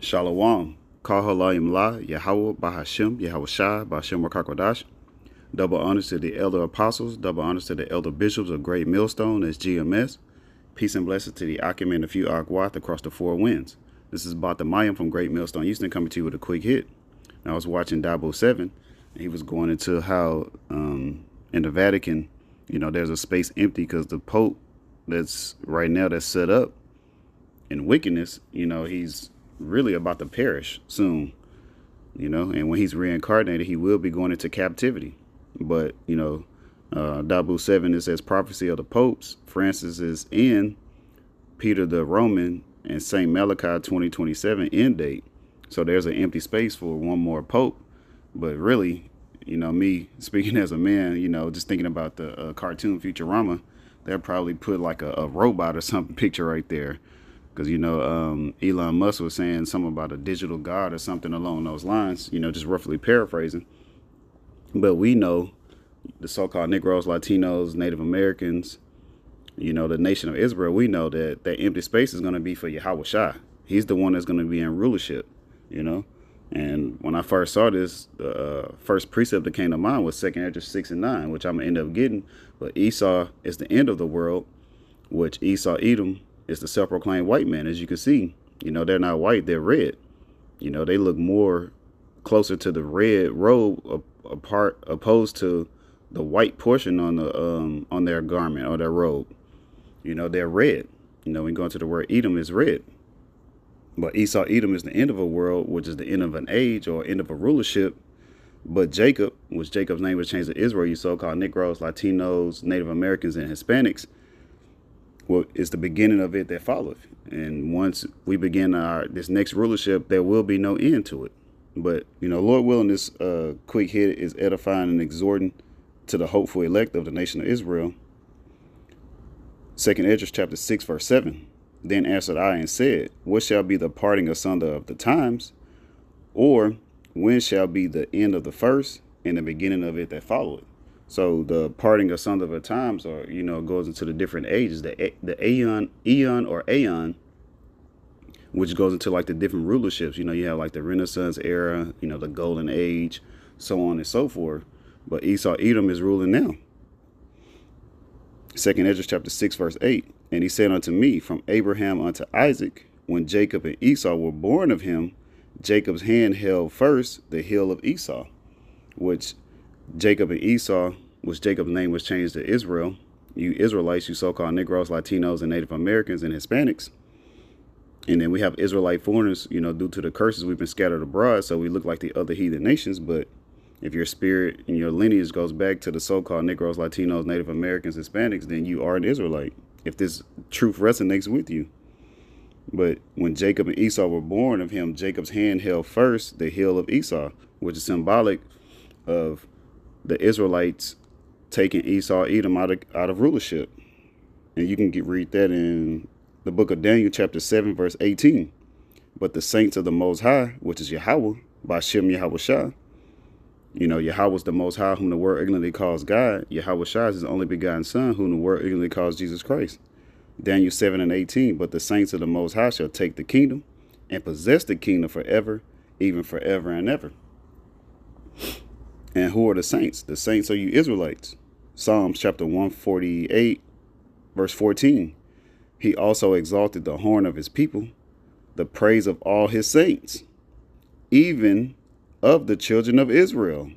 Shalom. Kahalayim La, Yahweh Bahashim, Yahweh Shai, Bahashim Rakakwadash. Double honors to the elder apostles, double honors to the elder bishops of Great Millstone as GMS. Peace and blessings to the Akim and the few Akwath across the four winds. This is Batamayim from Great Millstone Houston coming to you with a quick hit. Now, I was watching Dabo 7, and he was going into how in the Vatican, there's a space empty because the Pope that's right now that's set up in wickedness, he's really about to perish soon, and when he's reincarnated, he will be going into captivity. But, Dabu 7, it says prophecy of the popes. Francis is in, Peter the Roman, and St. Malachi 2027 end date. So there's an empty space for one more pope. But really, me speaking as a man, just thinking about the cartoon Futurama, they'll probably put like a robot or something picture right there. Because, Elon Musk was saying something about a digital god or something along those lines, just roughly paraphrasing. But we know the so-called Negroes, Latinos, Native Americans, the nation of Israel, we know that that empty space is going to be for Yahweh Shai. He's the one that's going to be in rulership, And when I first saw this, the first precept that came to mind was 2nd Ezra 6 and 9, which I'm going to end up getting. But Esau is the end of the world, which Esau, Edom, is the self-proclaimed white man. As you can see, they're not white, they're red. They look more closer to the red robe opposed to the white portion on their garment or their robe. They're red. When going to the word Edom is red. But Esau, Edom is the end of a world, which is the end of an age or end of a rulership. But Jacob, which Jacob's name was changed to Israel, you so-called Negroes, Latinos, Native Americans, and Hispanics, well, it's the beginning of it that followeth. And once we begin this next rulership, there will be no end to it. But, Lord willing, this quick hit is edifying and exhorting to the hopeful elect of the nation of Israel. 2nd Ezra chapter 6, verse 7. Then answered I and said, what shall be the parting asunder of the times? Or when shall be the end of the first and the beginning of it that followeth? So the parting asunder of the times, or goes into the different ages, the eon or aeon, which goes into like the different rulerships. You have like the Renaissance era, the Golden Age, so on and so forth. But Esau, Edom is ruling now. 2nd Ezra chapter 6, verse 8. And he said unto me, from Abraham unto Isaac, when Jacob and Esau were born of him, Jacob's hand held first the heel of Esau, which Jacob and Esau, which Jacob's name was changed to Israel. You Israelites, you so-called Negroes, Latinos, and Native Americans and Hispanics. And then we have Israelite foreigners, due to the curses we've been scattered abroad, so we look like the other heathen nations. But if your spirit and your lineage goes back to the so-called Negroes, Latinos, Native Americans, Hispanics, then you are an Israelite, if this truth resonates with you. But when Jacob and Esau were born of him, Jacob's hand held first the heel of Esau, which is symbolic of the Israelites taking Esau, Edom out of rulership. And you can read that in the book of Daniel, chapter 7, verse 18. But the saints of the Most High, which is Yahweh, Bashem Yahweh Shai, Yahweh is the Most High, whom the world ignorantly calls God. Yahweh Shai is his only begotten Son, whom the world ignorantly calls Jesus Christ. Daniel 7 and 18. But the saints of the Most High shall take the kingdom and possess the kingdom forever, even forever and ever. And who are the saints? The saints are you Israelites. Psalms chapter 148, verse 14. He also exalted the horn of his people, the praise of all his saints, even of the children of Israel.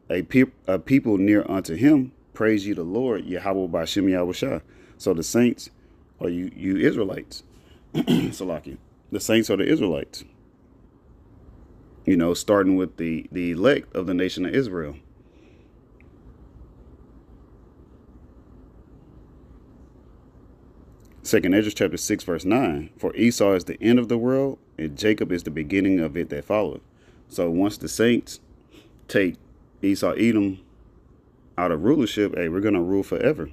A people near unto him, praise ye the Lord, Yahweh Bashem Yahweh Shai. So the saints are you Israelites. Salaki. The saints are the Israelites. Starting with the elect of the nation of Israel. Second Ezra chapter 6, verse 9. For Esau is the end of the world, and Jacob is the beginning of it that followeth. So once the saints take Esau, Edom out of rulership, hey, we're going to rule forever.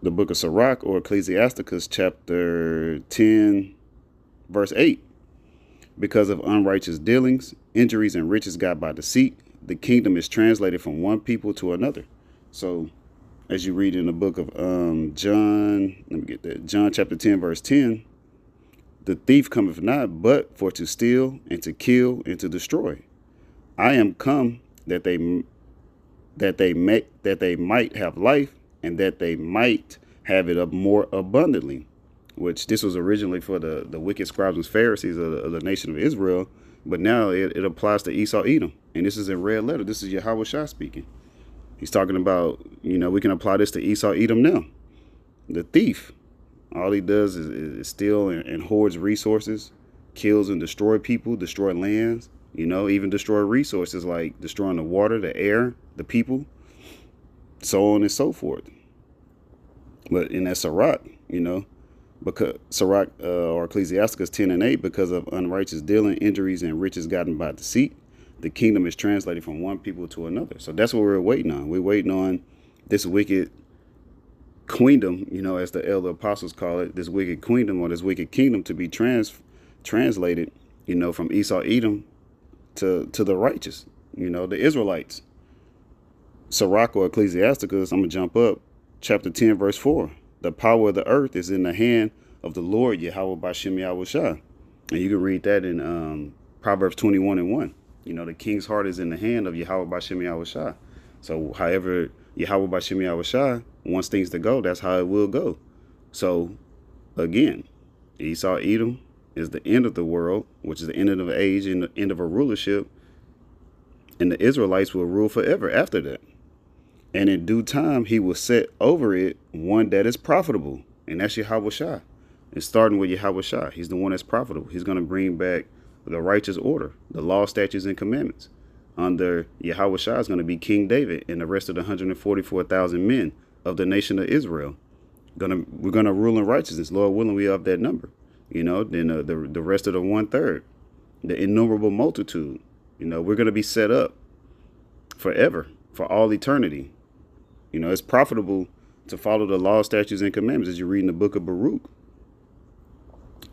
The book of Sirach, or Ecclesiasticus, chapter 10, verse 8. Because of unrighteous dealings, injuries, and riches got by deceit, the kingdom is translated from one people to another. So as you read in the book of John, let me get that, John chapter 10, verse 10, the thief cometh not but for to steal and to kill and to destroy. I am come that they might have life, and that they might have it up more abundantly. Which this was originally for the wicked scribes and Pharisees of the nation of Israel, but now it applies to Esau Edom. And this is in red letter. This is Yahweh Shah speaking. He's talking about, we can apply this to Esau Edom now. The thief, all he does is steal and hoards resources, kills and destroy people, destroy lands, even destroy resources like destroying the water, the air, the people, so on and so forth. But in that Sirach, because Sirach or Ecclesiasticus 10 and 8, because of unrighteous dealing, injuries, and riches gotten by deceit, the kingdom is translated from one people to another. So that's what we're waiting on. We're waiting on this wicked queendom, as the elder apostles call it, this wicked queendom or this wicked kingdom to be translated, from Esau Edom to the righteous, the Israelites. Sirach or Ecclesiasticus, I'm going to jump up, chapter 10, verse 4. The power of the earth is in the hand of the Lord Yahweh Bashem Yahweh Shah. And you can read that in Proverbs 21 and 1. The king's heart is in the hand of Yahweh Bashem Yahweh Shah. So however Yahweh Bashem Yahweh Shah wants things to go, that's how it will go. So again, Esau Edom is the end of the world, which is the end of the age and the end of a rulership. And the Israelites will rule forever after that. And in due time, he will set over it one that is profitable. And that's Yahweh Shah. It's starting with Yahweh Shah. He's the one that's profitable. He's going to bring back the righteous order, the law, statutes, and commandments. Under Yahweh Shah is going to be King David and the rest of the 144,000 men of the nation of Israel. We're going to rule in righteousness. Lord willing, we have that number. Then the rest of the 1/3, the innumerable multitude. We're going to be set up forever, for all eternity. It's profitable to follow the law, statutes, and commandments. As you read in the book of Baruch,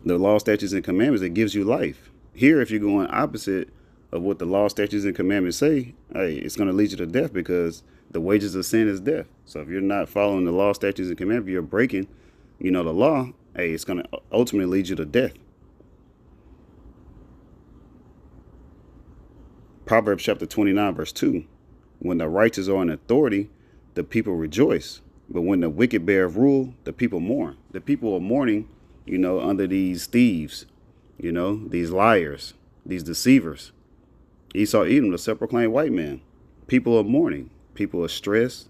the law, statutes, and commandments, it gives you life. Here, if you're going opposite of what the law, statutes, and commandments say, hey, it's going to lead you to death, because the wages of sin is death. So if you're not following the law, statutes, and commandments, you're breaking, the law, hey, it's going to ultimately lead you to death. Proverbs chapter 29, verse 2. When the righteous are in authority, the people rejoice. But when the wicked bear rule, the people mourn. The people are mourning, under these thieves, these liars, these deceivers. Esau Edom, the self-proclaimed white man. People are mourning. People are stressed.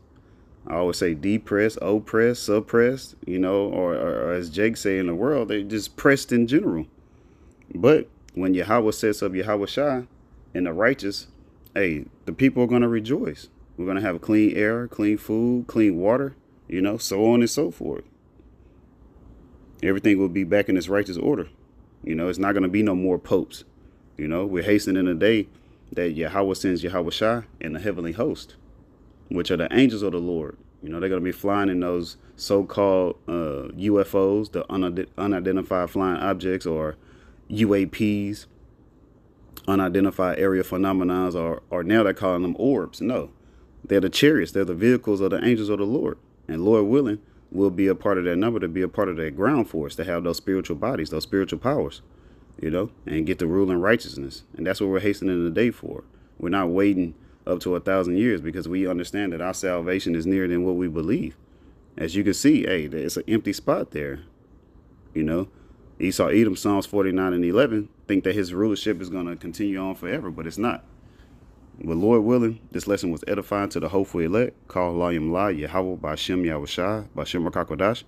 I always say depressed, oppressed, suppressed, or as Jake say in the world, they're just pressed in general. But when Yahweh sets up Yahweh Shah and the righteous, hey, the people are going to rejoice. We're going to have clean air, clean food, clean water, so on and so forth. Everything will be back in its righteous order. It's not going to be no more popes. We're hastening the day that Yahweh sends Yahweh Shah and the heavenly host, which are the angels of the Lord. They're going to be flying in those so-called UFOs, the unidentified flying objects, or UAPs, unidentified area phenomenons, or now they're calling them orbs. No, they're the chariots. They're the vehicles of the angels of the Lord. And Lord willing, we'll be a part of that number, to be a part of that ground force, to have those spiritual bodies, those spiritual powers, and get to rule in righteousness. And that's what we're hastening the day for. We're not waiting up to 1,000 years, because we understand that our salvation is nearer than what we believe. As you can see, hey, it's an empty spot there. Esau Edom, Psalms 49 and 11, think that his rulership is going to continue on forever, but it's not. But Lord willing, this lesson was edifying to the hopeful elect. Call Layim La, Yahweh, Bashem Yahweh Shah, Bashem Rakakodash.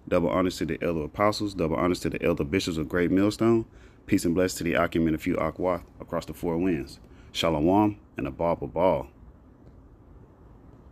Double honors to the elder apostles, double honors to the elder bishops of Great Millstone. Peace and blessings to the Akim and a few Akwath across the four winds. Shalom and a Ball.